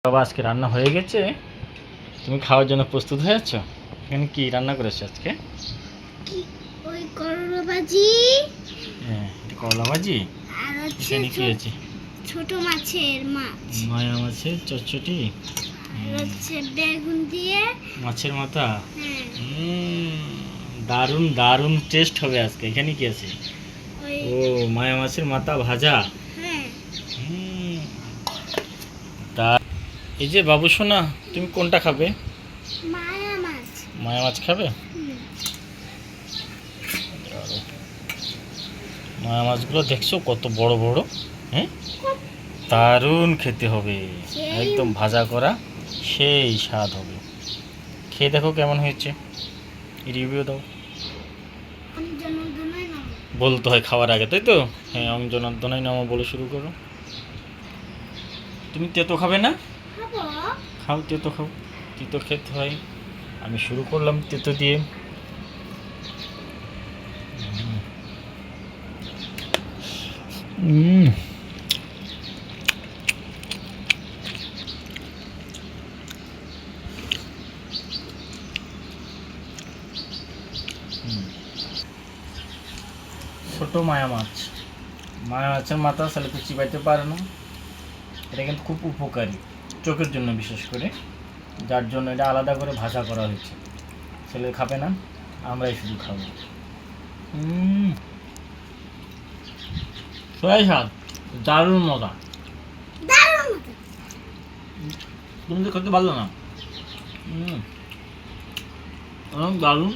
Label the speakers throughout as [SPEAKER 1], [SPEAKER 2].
[SPEAKER 1] বাবা আজকে রান্না হয়ে গেছে, তুমি খাওয়ার জন্য প্রস্তুত হয়ে আছো। এখানে কি রান্না করেছো আজকে?
[SPEAKER 2] ওই করলা ভাজি।
[SPEAKER 1] হ্যাঁ, এটা করলা ভাজি।
[SPEAKER 2] আর
[SPEAKER 1] এখানে কি আছে?
[SPEAKER 2] ছোট মাছের মাছ,
[SPEAKER 1] মায়া মাছের চচ্চড়ি,
[SPEAKER 2] আর হচ্ছে বেগুন দিয়ে
[SPEAKER 1] মাছের মাথা।
[SPEAKER 2] হ্যাঁ
[SPEAKER 1] দারুণ দারুণ টেস্ট হবে আজকে। এখানে কি আছে?
[SPEAKER 2] ওই
[SPEAKER 1] ও মায়া মাছের মাথা ভাজা।
[SPEAKER 2] হ্যাঁ
[SPEAKER 1] তা এই যে বাবু সোনা, তুমি কোনটা খাবে?
[SPEAKER 2] মায়া মাছ।
[SPEAKER 1] মায়া মাছ খাবে? মায়া মাছগুলো দেখছো কত বড় বড়। হ্যাঁ, দারুণ খেতে হবে, একদম ভাজা করা, সেই স্বাদ হবে। খেয়ে দেখো কেমন হয়েছে, রিভিউ দাও। বলতে হয় খাওয়ার আগে, তাই তো? হ্যাঁ, অঞ্জনার্দনাই নামো বলে শুরু করো। তুমি তেতো খাবে না? খাও, তেতো খাও, তেতো খেতে হয়। আমি শুরু করলাম তেতো দিয়ে। ছোট মায়া মাছ, মায়া মাছের মাথা ছেলে তো চিবাইতে পারে না। এটা কিন্তু খুব উপকারী চোখের জন্য, বিশেষ করে, যার জন্য এটা আলাদা করে ভাজা করা হয়েছে। ছেলে খাবে না, আমরাই শুধু খাবো। সবাই স্বাদ, দারুণ মজা। তুমি তো খেতে পারলো না। দারুণ
[SPEAKER 2] দারুণ।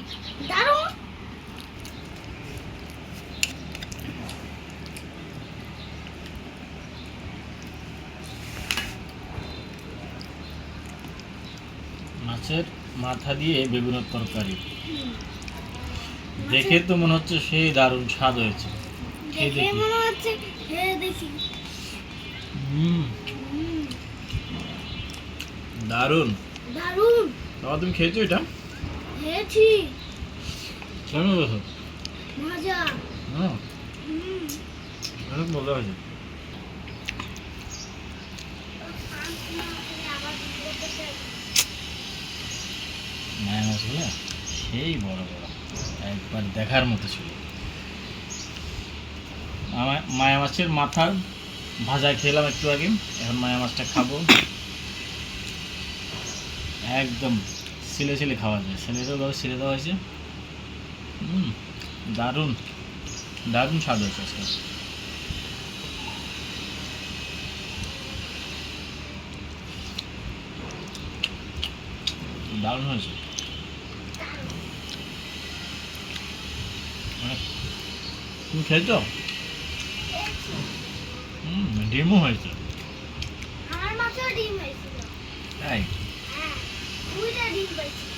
[SPEAKER 1] মাছের মাথা দিয়ে বেগুনের তরকারি, দেখে তো মনে হচ্ছে সেই দারুণ স্বাদ হয়েছে। খেয়ে দেখি।
[SPEAKER 2] মনে হচ্ছে দেখি।
[SPEAKER 1] দারুণ
[SPEAKER 2] দারুণ।
[SPEAKER 1] বাবা, তুমি খেয়েছো এটা?
[SPEAKER 2] খেয়েছি।
[SPEAKER 1] কেমন হয়েছে?
[SPEAKER 2] মজা।
[SPEAKER 1] অনেক মজা হয়েছে। মায়া মাছগুলো সেই বড় বড়, একবার দেখার মতো ছিল। মায়া মাছের মাথার ভাজা খেলাম একটু আগে, এখন মায়া মাছটা খাবো। একদম ছিলে ছিলে খাওয়া যায়, ছেলেটাও ছিলে দেওয়া হয়েছে। দারুণ দারুণ স্বাদ হয়েছে আজকে। দারুণ হয়েছে। তুমি খেয়েছো? ডিমও হয়েছে।
[SPEAKER 2] আমার মাছেও ডিম হয়েছিল।
[SPEAKER 1] তাই?
[SPEAKER 2] হ্যাঁ, দুইটা ডিম হয়েছিল।